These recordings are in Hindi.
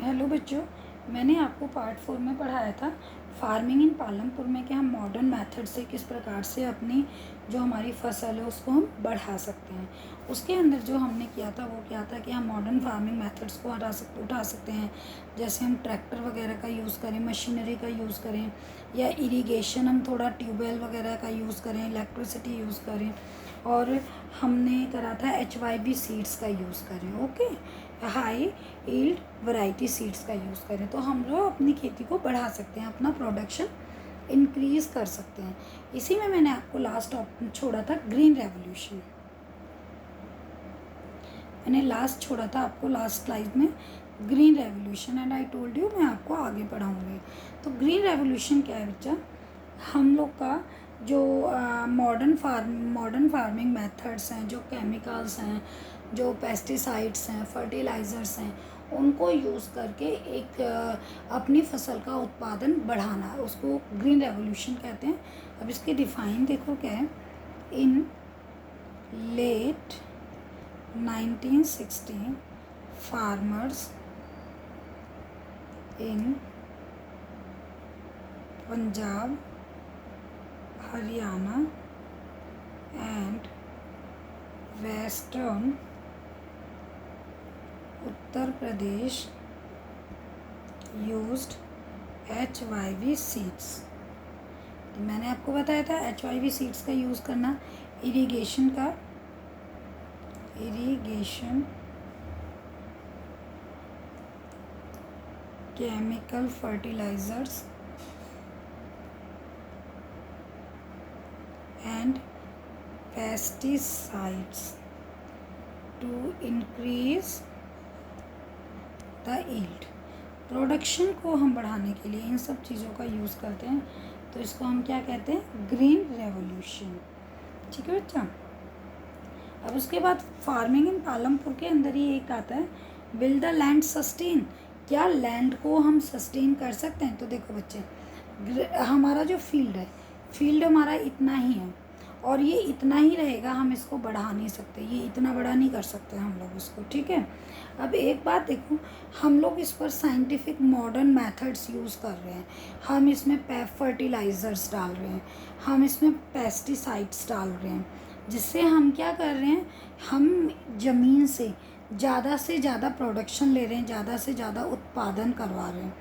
हेलो बच्चों, मैंने आपको पार्ट 4 में पढ़ाया था फार्मिंग इन पालमपुर में कि हम मॉडर्न मेथड से किस प्रकार से अपनी जो हमारी फसल है उसको हम बढ़ा सकते हैं। उसके अंदर जो हमने किया था वो क्या था कि हम मॉडर्न फार्मिंग मेथड्स को उठा सकते हैं। जैसे हम ट्रैक्टर वगैरह का यूज़ करें, मशीनरी का यूज़ करें, या इरिगेशन हम थोड़ा ट्यूबवेल वगैरह का यूज़ करें, इलेक्ट्रिसिटी यूज़ करें, और हमने करा था HYV सीड्स का यूज़ करें। Okay, high yield variety seeds का यूज़ करें तो हम लोग अपनी खेती को बढ़ा सकते हैं, अपना प्रोडक्शन इंक्रीज़ कर सकते हैं। इसी में मैंने आपको लास्ट छोड़ा था ग्रीन रेवोल्यूशन। मैंने लास्ट छोड़ा था आपको लास्ट स्लाइड में green revolution, and I told you मैं आपको आगे पढ़ाऊँगी। तो ग्रीन रेवोल्यूशन क्या है बच्चा? हम लोग का जो मॉडर्न फार्मिंग मेथड्स हैं, जो केमिकल्स हैं, जो पेस्टिसाइड्स हैं, फर्टिलाइज़र्स हैं, उनको यूज़ करके एक अपनी फसल का उत्पादन बढ़ाना, उसको ग्रीन रेवोल्यूशन कहते हैं। अब इसकी डिफ़ाइन देखो क्या है। In late 1960 farmers in Punjab, Haryana and western Uttar Pradesh used HYV seeds। मैंने आपको बताया था HYV सीड्स का यूज़ करना, irrigation chemical fertilizers and pesticides to increase the yield. Production को हम बढ़ाने के लिए इन सब चीज़ों का यूज़ करते हैं, तो इसको हम क्या कहते हैं? Green revolution. ठीक है बच्चा। अब उसके बाद फार्मिंग इन पालमपुर के अंदर ही एक आता है, विल द लैंड सस्टेन। क्या लैंड को हम सस्टेन कर सकते हैं? तो देखो बच्चे, हमारा जो फील्ड हमारा इतना ही है और ये इतना ही रहेगा, हम इसको बढ़ा नहीं सकते, ये इतना बड़ा नहीं कर सकते हम लोग इसको। ठीक है। अब एक बात देखो, हम लोग इस पर साइंटिफिक मॉडर्न मेथड्स यूज़ कर रहे हैं, हम इसमें फर्टिलाइज़र्स डाल रहे हैं, हम इसमें पेस्टिसाइड्स डाल रहे हैं, जिससे हम क्या कर रहे हैं, हम ज़मीन से ज़्यादा प्रोडक्शन ले रहे हैं, ज़्यादा से ज़्यादा उत्पादन करवा रहे हैं,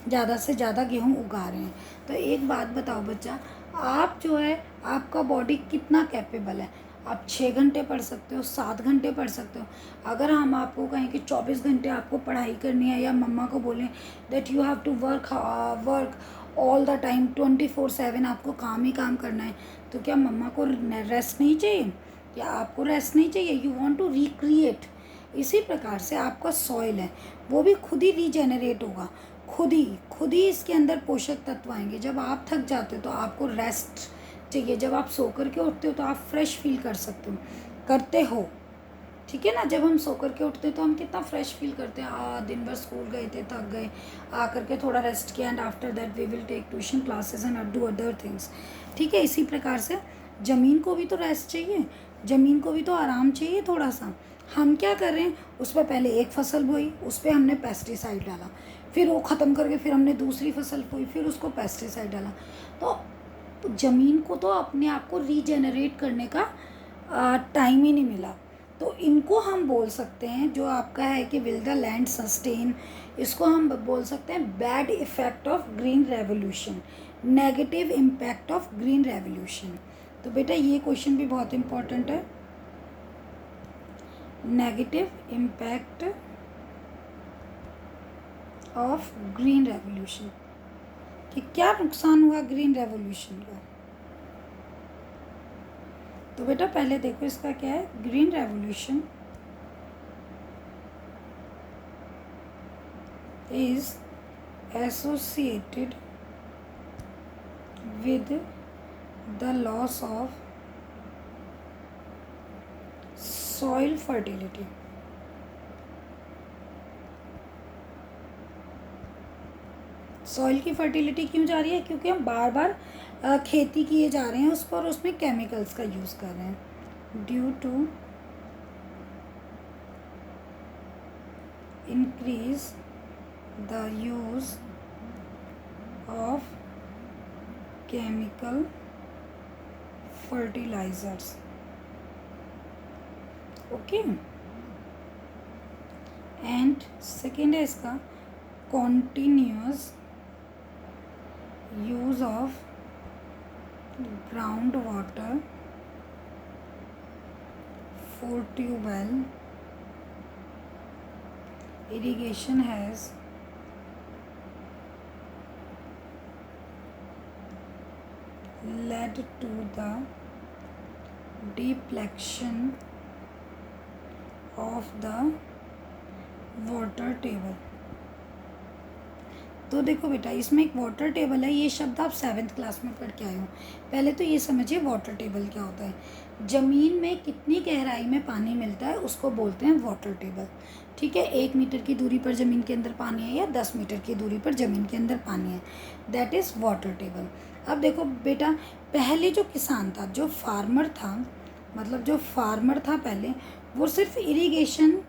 ज़्यादा से ज़्यादा गेहूँ उगा रहे हैं। तो एक बात बताओ बच्चा, आप जो है, आपका बॉडी कितना कैपेबल है? आप 6 घंटे पढ़ सकते हो, 7 घंटे पढ़ सकते हो। अगर हम आपको कहें कि 24 घंटे आपको पढ़ाई करनी है, या मम्मा को बोलें that you have to work all the time 24/7 आपको काम ही काम करना है, तो क्या मम्मा को रेस्ट नहीं चाहिए? क्या आपको रेस्ट नहीं चाहिए? You want to recreate. इसी प्रकार से आपका सॉइल है वो भी खुद ही रीजेनरेट होगा, खुद ही इसके अंदर पोषक तत्व आएंगे। जब आप थक जाते हो तो आपको रेस्ट चाहिए, जब आप सो कर के उठते हो तो आप फ्रेश फील करते हो। ठीक है ना। जब हम सो कर के उठते हैं तो हम कितना फ्रेश फील करते हैं, दिन भर स्कूल गए थे, थक गए, आकर के थोड़ा रेस्ट किया, and after that we will take tuition classes and do other things. ठीक है। इसी प्रकार से ज़मीन को भी तो रेस्ट चाहिए, ज़मीन को भी तो आराम चाहिए थोड़ा सा। हम क्या कर रहे हैं, उस पर पहले एक फसल बोई, उस पर हमने पेस्टिसाइड डाला, फिर वो ख़त्म करके फिर हमने दूसरी फसल बोई, फिर उसको पेस्टिसाइड डाला। तो ज़मीन को तो अपने आप को रीजेनरेट करने का टाइम ही नहीं मिला। तो इनको हम बोल सकते हैं, जो आपका है कि विल द लैंड सस्टेन, इसको हम बोल सकते हैं bad effect of green revolution, negative impact of green revolution. तो बेटा ये क्वेश्चन भी बहुत इम्पोर्टेंट है, negative impact of green revolution, कि क्या नुकसान हुआ ग्रीन रेवोल्यूशन का। तो बेटा पहले देखो इसका क्या है, green revolution is associated with the loss of soil fertility. Soil की फर्टिलिटी क्यों जा रही है? क्योंकि हम बार बार खेती किए जा रहे हैं उस पर, उसमें केमिकल्स का यूज़ कर रहे हैं। Due to increase the use of chemical fertilizers. Okay. And second है इसका continuous use of groundwater for tube well irrigation has led to the depletion of the water table. तो देखो बेटा, इसमें एक वाटर टेबल है. ये शब्द आप 7th क्लास में पढ़ के आए हो. पहले तो ये समझिए वाटर टेबल क्या होता है. ज़मीन में कितनी गहराई में पानी मिलता है उसको बोलते हैं वाटर टेबल. ठीक है, 1 मीटर की दूरी पर ज़मीन के अंदर पानी है या 10 मीटर की दूरी पर ज़मीन के अंदर पानी है, दैट इज़ वाटर टेबल. अब देखो बेटा, पहले जो किसान था, जो फार्मर था, मतलब जो फार्मर था पहले, वो सिर्फ इरीगेशन,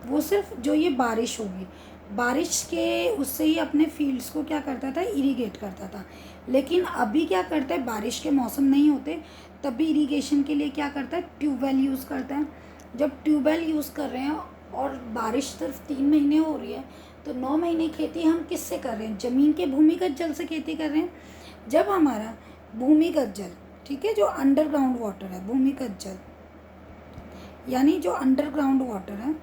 वो सिर्फ जो ये बारिश होगी, बारिश के उससे ही अपने फील्ड्स को क्या करता था, इरीगेट करता था. लेकिन अभी क्या करता है, बारिश के मौसम नहीं होते तब भी इरीगेशन के लिए क्या करता है, ट्यूबवेल यूज़ करता है. जब ट्यूबवेल यूज़ कर रहे हैं और बारिश सिर्फ 3 महीने हो रही है, तो 9 महीने खेती हम किससे कर रहे हैं, ज़मीन के भूमिगत जल से खेती कर रहे हैं. जब हमारा भूमिगत जल, ठीक है, जो अंडरग्राउंड वाटर है, भूमिगत जल यानी जो अंडरग्राउंड वाटर है,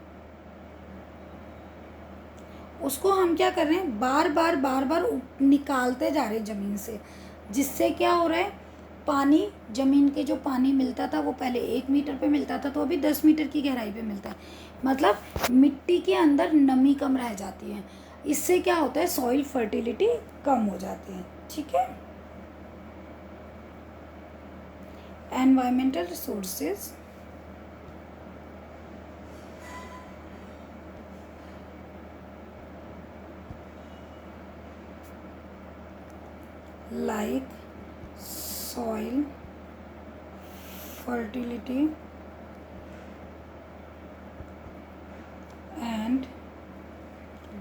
उसको हम क्या कर रहे हैं, बार बार निकालते जा रहे हैं ज़मीन से, जिससे क्या हो रहा है, पानी, ज़मीन के जो पानी मिलता था वो पहले 1 मीटर पे मिलता था, तो अभी 10 मीटर की गहराई पे मिलता है. मतलब मिट्टी के अंदर नमी कम रह जाती है. इससे क्या होता है, सॉइल फर्टिलिटी कम हो जाती है. ठीक है. Environmental resources like soil fertility and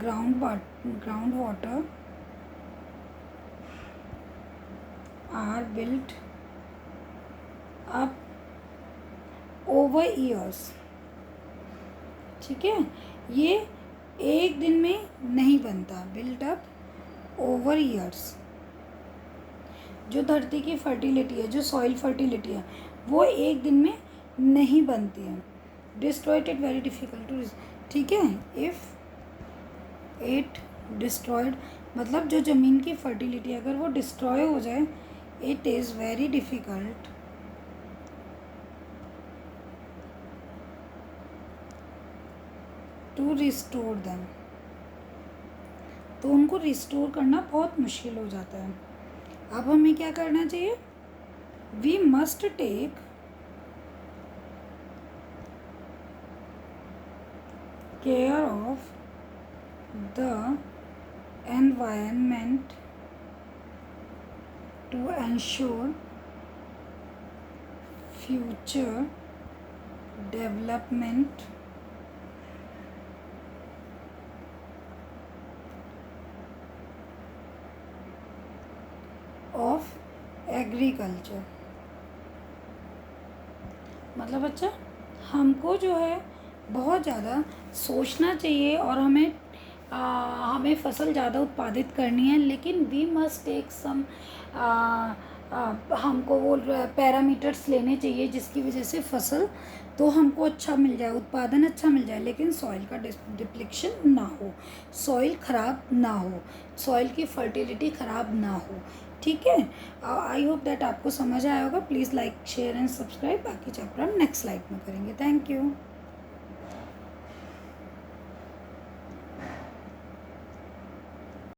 groundwater are built up over years. ठीक है, ये एक दिन में नहीं बनता, built up over years. जो धरती की फर्टिलिटी है, जो सॉइल फर्टिलिटी है, वो एक दिन में नहीं बनती है. Destroyed it very difficult to, ठीक है. इफ़ इट डिस्ट्रॉयड मतलब जो ज़मीन की फर्टिलिटी अगर वो डिस्ट्रॉय हो जाए, it is very difficult to restore them. तो उनको रिस्टोर करना बहुत मुश्किल हो जाता है. अब हमें क्या करना चाहिए, we must take care of the environment to ensure future development of agriculture. मतलब अच्छा, हमको जो है बहुत ज़्यादा सोचना चाहिए और हमें फसल ज़्यादा उत्पादित करनी है, लेकिन वी मस्ट टेक सम, हमको वो पैरामीटर्स लेने चाहिए जिसकी वजह से फसल तो हमको अच्छा मिल जाए, उत्पादन अच्छा मिल जाए, लेकिन सॉइल का डिप्लीशन ना हो, सॉइल ख़राब ना हो, सॉइल की फर्टिलिटी ख़राब ना हो. ठीक है. आई होप दैट आपको समझ आया होगा. Please like, share and subscribe. बाकी चैप्टर हम नेक्स्ट स्लाइड में करेंगे. Thank you.